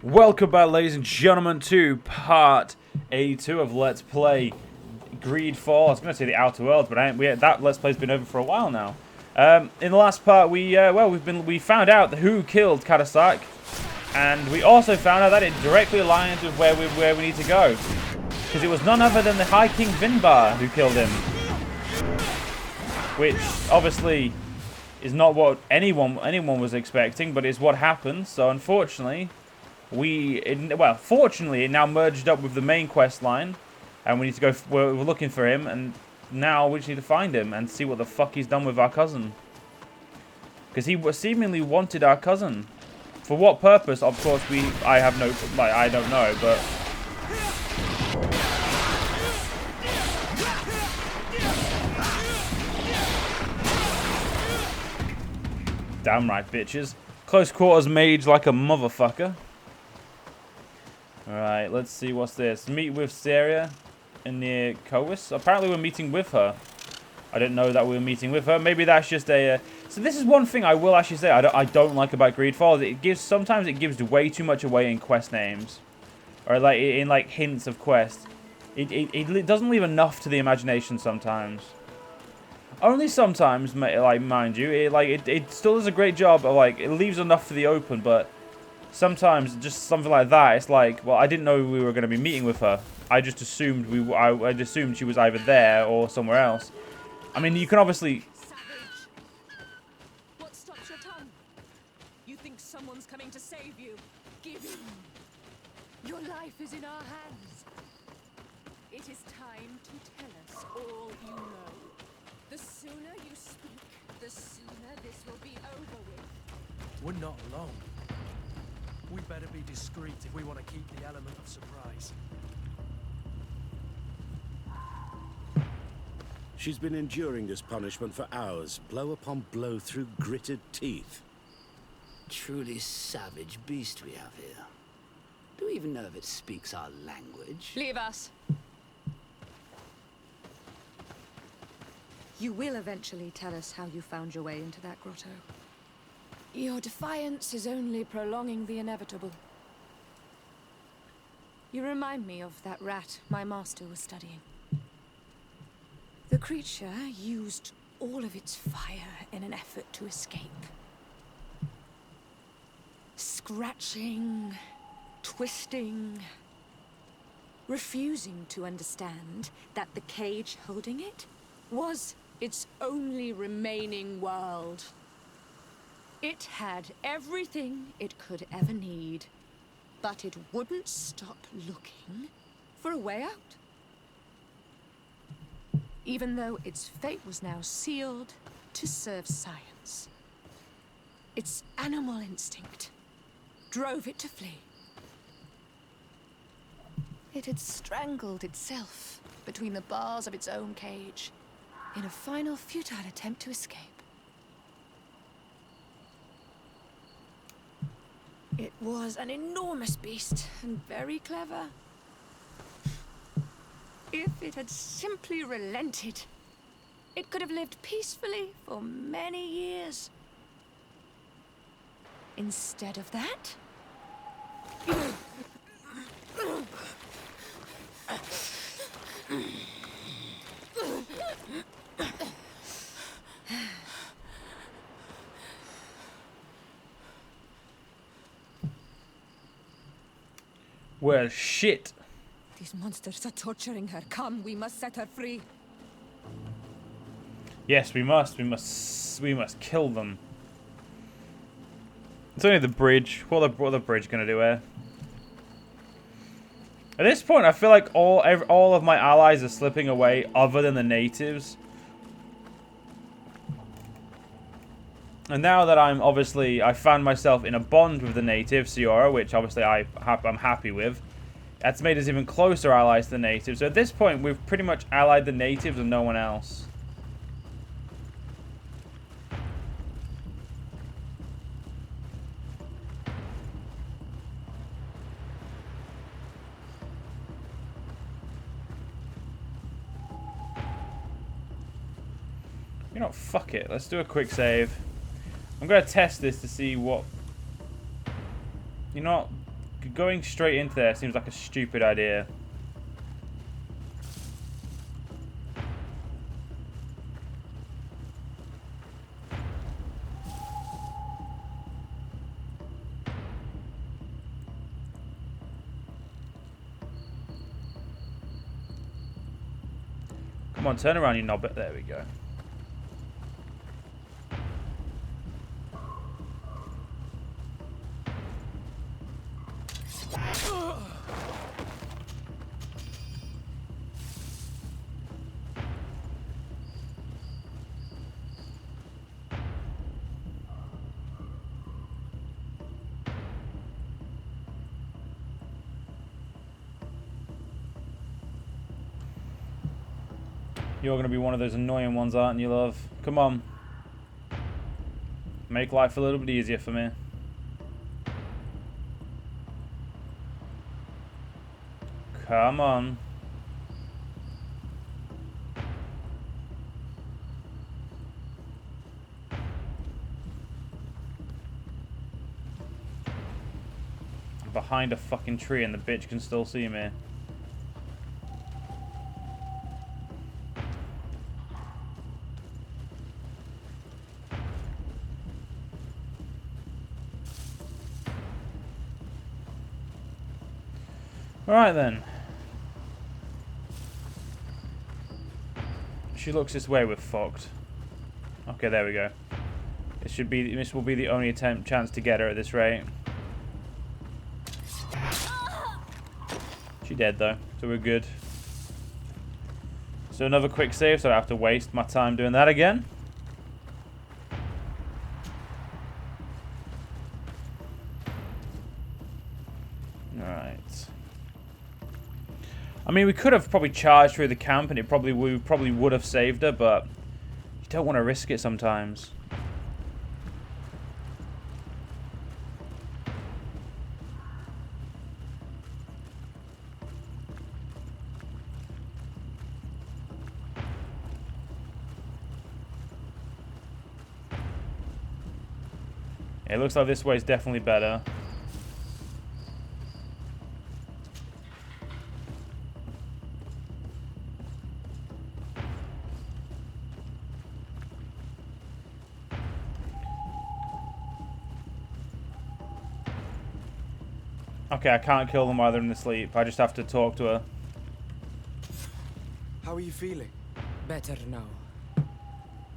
Welcome back, ladies and gentlemen, to part 82 of Let's Play GreedFall. I was going to say the Outer Worlds, but that Let's Play's been over for a while now. In the last part, we found out who killed Katasak, and we also found out that it directly aligns with where we need to go, because it was none other than the High King VIN Bar who killed him, which obviously is not what anyone was expecting, but it's what happened. So unfortunately, fortunately, it now merged up with the main quest line, and we need to go. We're looking for him, and now we just need to find him and see what the fuck he's done with our cousin. Because he seemingly wanted our cousin. For what purpose? Of course, I don't know, but damn right, bitches. Close quarters mage like a motherfucker. Alright, let's see what's this. Meet with Syria near Coas. Apparently we're meeting with her. I didn't know that we were meeting with her. Maybe that's just a... So this is one thing I will actually say I don't like about GreedFall. Sometimes it gives way too much away in quest names. Or like in like hints of quests. It doesn't leave enough to the imagination sometimes. Only sometimes, like, mind you. It still does a great job of, like, it leaves enough for the open, but sometimes just something like that, it's like, well, I didn't know we were going to be meeting with her. I just assumed I assumed she was either there or somewhere else. I mean, you can obviously... What stops your tongue? You think someone's coming to save you? Give in. Your life is in our hands. It is time to tell us all you know. The sooner you speak, the sooner this will be over with. We're not alone. We better be discreet if we want to keep the element of surprise. She's been enduring this punishment for hours, blow upon blow through gritted teeth. Truly savage beast we have here. Do we even know if it speaks our language? Leave us. You will eventually tell us how you found your way into that grotto. Your defiance is only prolonging the inevitable. You remind me of that rat my master was studying. The creature used all of its fire in an effort to escape. Scratching, twisting, refusing to understand that the cage holding it was its only remaining world. It had everything it could ever need, but it wouldn't stop looking for a way out. Even though its fate was now sealed to serve science, its animal instinct drove it to flee. It had strangled itself between the bars of its own cage in a final futile attempt to escape. It was an enormous beast and very clever. If it had simply relented, it could have lived peacefully for many years. Instead of that, Well, shit. these monsters are torturing her. Come, we must set her free. Yes, we must. We must kill them. It's only the bridge. What the bridge gonna do here? At this point, I feel like all of my allies are slipping away, other than the natives. And now that I found myself in a bond with the native, Ciora, which obviously I'm happy with. That's made us even closer allies to the natives. So at this point, we've pretty much allied the natives and no one else. You know, fuck it. Let's do a quick save. I'm going to test this to see what... You know what? going straight into there seems like a stupid idea. Come on, turn around, you knobbit. There we go. You're going to be one of those annoying ones, aren't you, love? Come on. Make life a little bit easier for me. Come on. I'm behind a fucking tree and the bitch can still see me. Alright then. She looks this way, we're fucked. Okay, there we go. This will be the only chance to get her at this rate. She dead though, so we're good. So another quick save, so I don't have to waste my time doing that again. I mean, we could have probably charged through the camp, and we probably would have saved her, but you don't want to risk it sometimes. It looks like this way is definitely better. Okay, I can't kill them while they're in the sleep. I just have to talk to her. How are you feeling? Better now.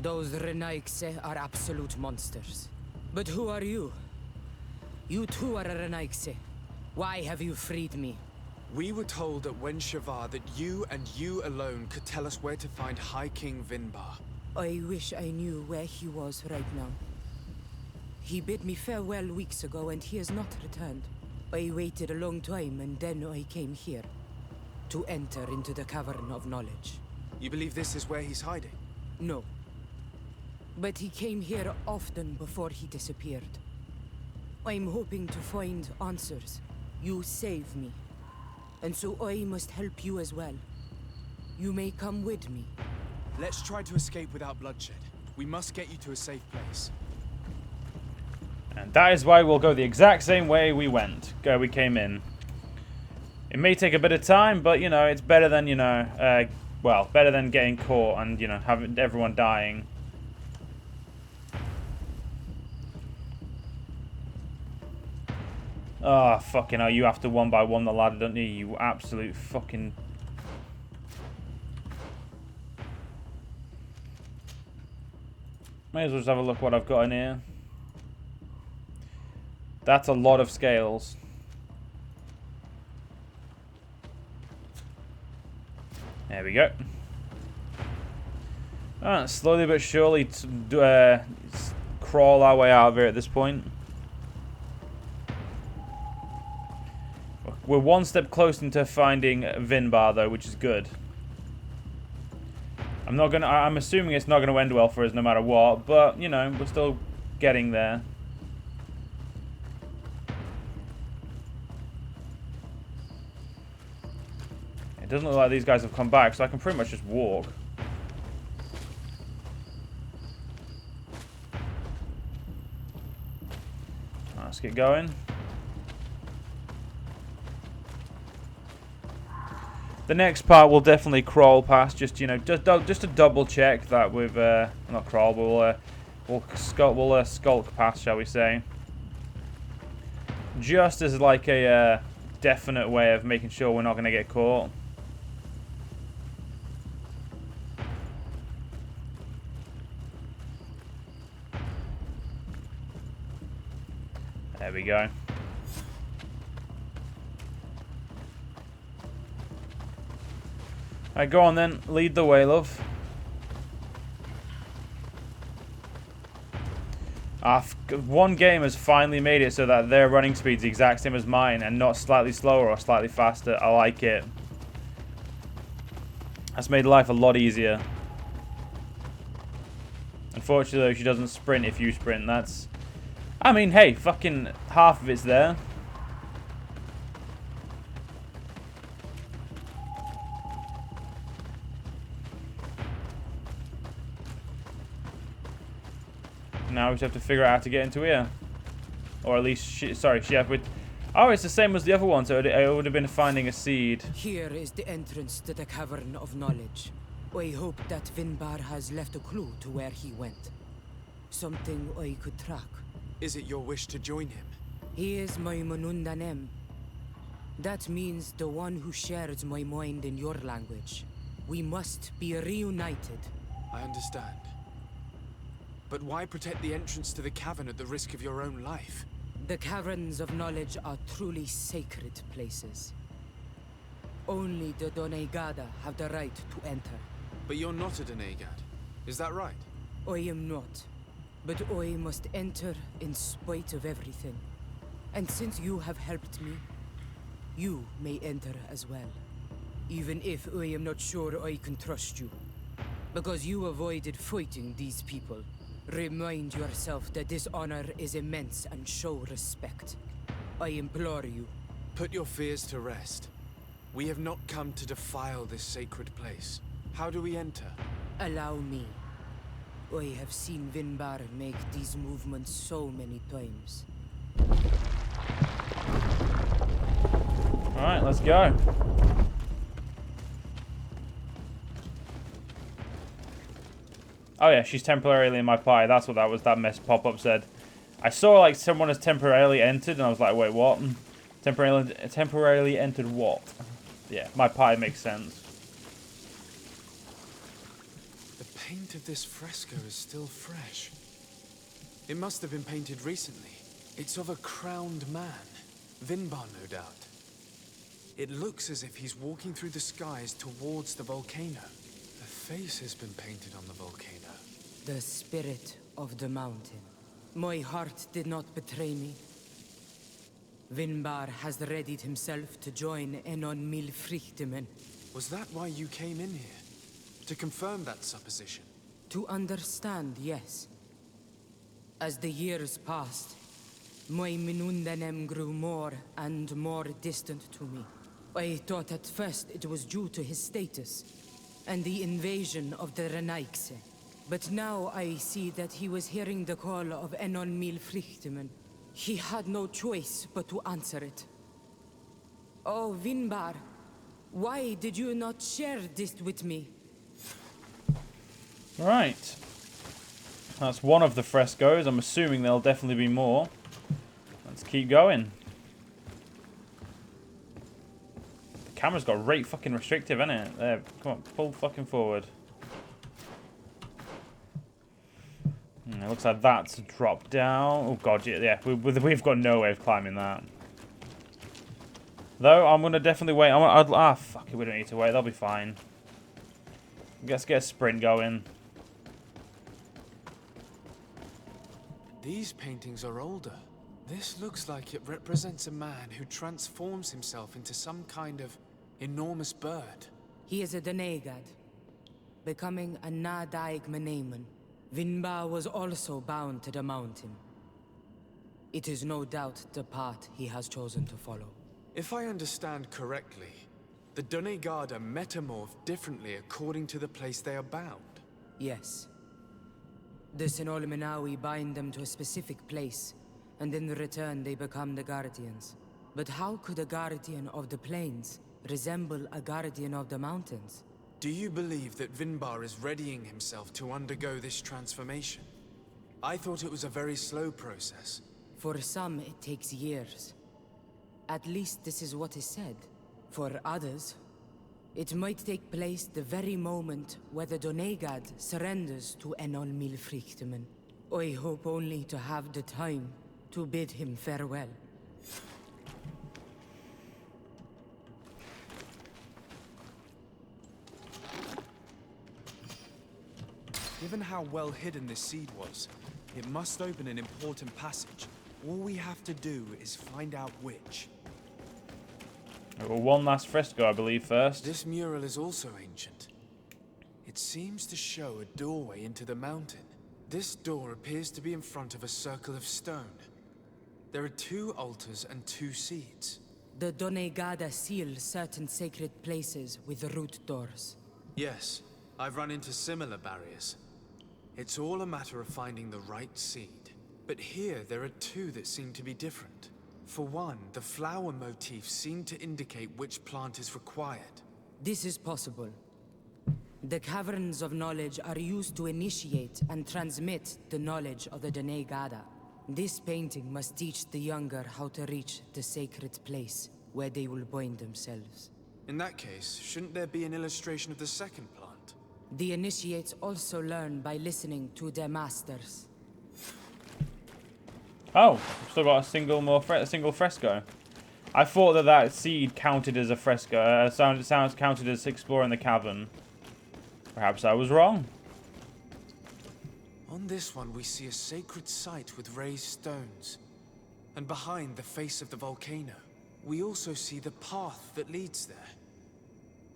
Those Renaigse are absolute monsters. But who are you? You too are a Renaigse. Why have you freed me? We were told at Wen Shavar that you and you alone could tell us where to find High King VIN Bar. I wish I knew where he was right now. He bid me farewell weeks ago and he has not returned. I waited a long time and then I came here. To enter into the Cavern of Knowledge. You believe this is where he's hiding? No. But he came here often before he disappeared. I'm hoping to find answers. You saved me. And so I must help you as well. You may come with me. Let's try to escape without bloodshed. We must get you to a safe place. And that is why we'll go the exact same way we came in. It may take a bit of time, but, you know, it's better than, you know, well, better than getting caught and, you know, having everyone dying. Oh, fucking hell, you have to one by one the ladder, don't you? You absolute fucking... May as well just have a look what I've got in here. That's a lot of scales. There we go. Alright, slowly but surely crawl our way out of here at this point. We're one step closer into finding VIN Bar though, which is good. I'm assuming it's not gonna end well for us no matter what, but you know, we're still getting there. It doesn't look like these guys have come back, so I can pretty much just walk. Let's get going. The next part we'll definitely crawl past, just just to double check that we've not crawl, but we'll skulk past, shall we say? Just as like a definite way of making sure we're not going to get caught. There we go. Alright, go on then. Lead the way, love. One game has finally made it so that their running speed's the exact same as mine and not slightly slower or slightly faster. I like it. That's made life a lot easier. Unfortunately, though, she doesn't sprint if you sprint. That's... I mean, hey, fucking half of it's there. Now we just have to figure out how to get into here. Or at least, she have with... Oh, it's the same as the other one, so it would have been finding a seed. Here is the entrance to the Cavern of Knowledge. I hope that VIN Bar has left a clue to where he went. Something I could track. Is it your wish to join him? He is my Manundanem. That means the one who shares my mind in your language. We must be reunited. I understand. But why protect the entrance to the cavern at the risk of your own life? The Caverns of Knowledge are truly sacred places. Only the Donegada have the right to enter. But you're not a Donegad. Is that right? I am not. But I must enter in spite of everything. And since you have helped me, you may enter as well. Even if I am not sure I can trust you. Because you avoided fighting these people. Remind yourself that this honor is immense and show respect. I implore you. Put your fears to rest. We have not come to defile this sacred place. How do we enter? Allow me. I have seen VIN Bar make these movements so many times. Alright, let's go. Oh yeah, she's temporarily in my party. That's what that mess pop-up said. I saw like someone has temporarily entered and I was like, wait, what? Temporarily entered what? Yeah, my party makes sense. The paint of this fresco is still fresh. It must have been painted recently. It's of a crowned man. VIN Bar, no doubt. It looks as if he's walking through the skies towards the volcano. The face has been painted on the volcano. The spirit of the mountain. My heart did not betray me. VIN Bar has readied himself to join Enon Mil Frichtemen. Was that why you came in here? To confirm that supposition? To understand, yes. As the years passed, my Minundanem grew more and more distant to me. I thought at first it was due to his status and the invasion of the Renaikse. But now I see that he was hearing the call of Enon Mil Frichtemen. He had no choice but to answer it. Oh, VIN Bar, why did you not share this with me? Right. That's one of the frescoes. I'm assuming there'll definitely be more. Let's keep going. The camera's got rate fucking restrictive, isn't it? There, come on, pull fucking forward. It looks like that's a drop down. Oh god, yeah, we've got no way of climbing that. Though, I'm going to definitely wait. Fuck it, we don't need to wait. That'll be fine. Let's get a sprint going. These paintings are older. This looks like it represents a man who transforms himself into some kind of enormous bird. He is a Donegad, becoming a Nadaig Meneman. VIN Bar was also bound to the mountain. It is no doubt the path he has chosen to follow. If I understand correctly, the Donegada metamorph differently according to the place they are bound. Yes. The Sinolmenawi bind them to a specific place, and in return they become the Guardians. But how could a Guardian of the Plains resemble a guardian of the mountains. Do you believe that VIN Bar is readying himself to undergo this transformation? I thought it was a very slow process. For some, it takes years. At least this is what is said. For others, it might take place the very moment where the Donegad surrenders to Enol Milfrichtemen. I hope only to have the time to bid him farewell. Given how well hidden this seed was, it must open an important passage. All we have to do is find out which. Well, one last fresco, I believe, first. This mural is also ancient. It seems to show a doorway into the mountain. This door appears to be in front of a circle of stone. There are 2 altars and 2 seeds. The Donegada seal certain sacred places with root doors. Yes, I've run into similar barriers. It's all a matter of finding the right seed. But here there are 2 that seem to be different. For one, the flower motifs seem to indicate which plant is required. This is possible. The caverns of knowledge are used to initiate and transmit the knowledge of the Donegada. This painting must teach the younger how to reach the sacred place where they will bind themselves. In that case, shouldn't there be an illustration of the second plant? The initiates also learn by listening to their masters. Oh, still got a single fresco. I thought that seed counted as a fresco. Sounds counted as exploring the cavern. Perhaps I was wrong. On this one, we see a sacred site with raised stones. And behind the face of the volcano, we also see the path that leads there.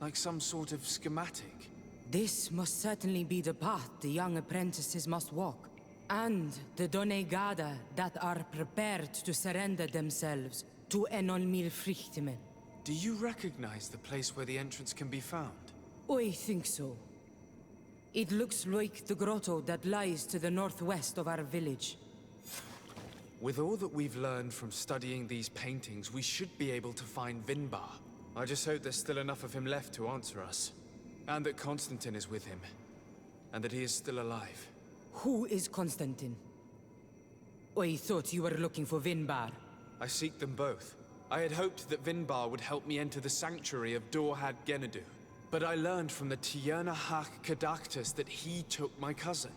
Like some sort of schematic. This must certainly be the path the young apprentices must walk. And the Donegada that are prepared to surrender themselves to Enol Milfrichtemen. Do you recognize the place where the entrance can be found? I think so. It looks like the grotto that lies to the northwest of our village. With all that we've learned from studying these paintings, we should be able to find VIN Bar. I just hope there's still enough of him left to answer us. And that Constantine is with him. And that he is still alive. Who is Constantine? I thought you were looking for VIN Bar. I seek them both. I had hoped that VIN Bar would help me enter the sanctuary of Dorhad Genadu. But I learned from the Tierna Hak Kadaktus that he took my cousin.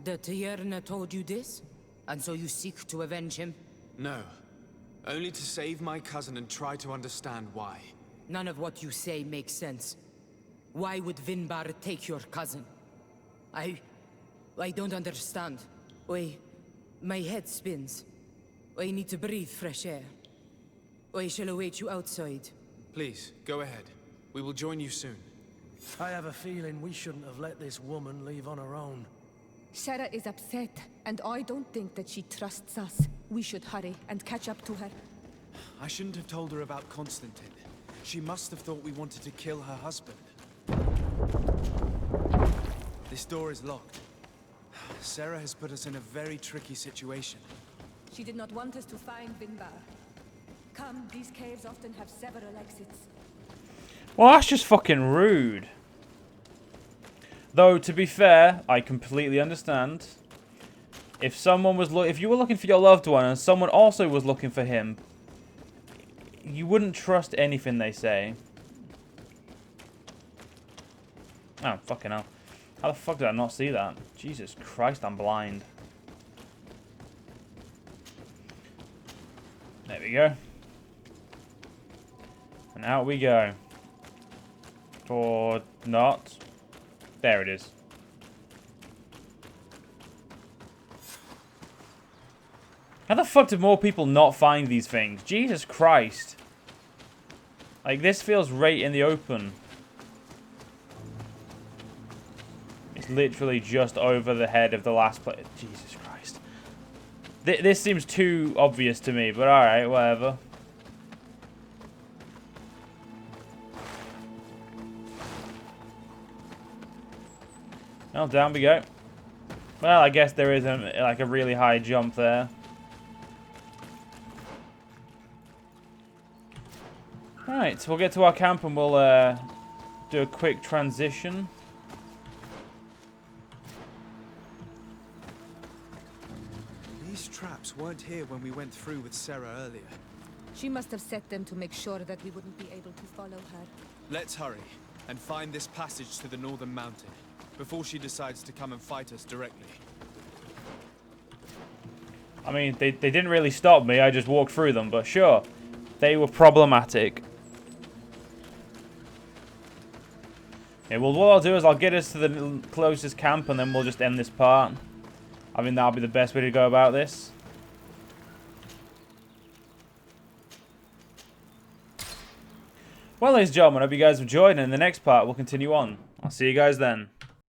The Tierna told you this? And so you seek to avenge him? No. Only to save my cousin and try to understand why. None of what you say makes sense. Why would VIN Bar take your cousin? I don't understand. My head spins. I need to breathe fresh air. I shall await you outside. Please, go ahead. We will join you soon. I have a feeling we shouldn't have let this woman leave on her own. Sarah is upset, and I don't think that she trusts us. We should hurry and catch up to her. I shouldn't have told her about Constantine. She must have thought we wanted to kill her husband. This door is locked. Sarah has put us in a very tricky situation. She did not want us to find VIN Bar. Come, these caves often have several exits. Well, that's just fucking rude. Though, to be fair, I completely understand. If someone was if you were looking for your loved one and someone also was looking for him, you wouldn't trust anything they say. Oh, fucking hell. How the fuck did I not see that? Jesus Christ, I'm blind. There we go. And out we go. Or not. There it is. How the fuck did more people not find these things? Jesus Christ. Like, this feels right in the open. It's literally just over the head of the last player. Jesus Christ. This seems too obvious to me, but alright, whatever. Well, down we go. Well, I guess there is like a really high jump there. Right, we'll get to our camp and we'll do a quick transition. These traps weren't here when we went through with Sarah earlier. She must have set them to make sure that we wouldn't be able to follow her. Let's hurry and find this passage to the northern mountain before she decides to come and fight us directly. I mean, they didn't really stop me. I just walked through them, but sure. They were problematic. Okay, well, what I'll do is I'll get us to the closest camp and then we'll just end this part. I mean, that'll be the best way to go about this. Well, ladies and gentlemen, I hope you guys enjoyed, and in the next part, we'll continue on. I'll see you guys then.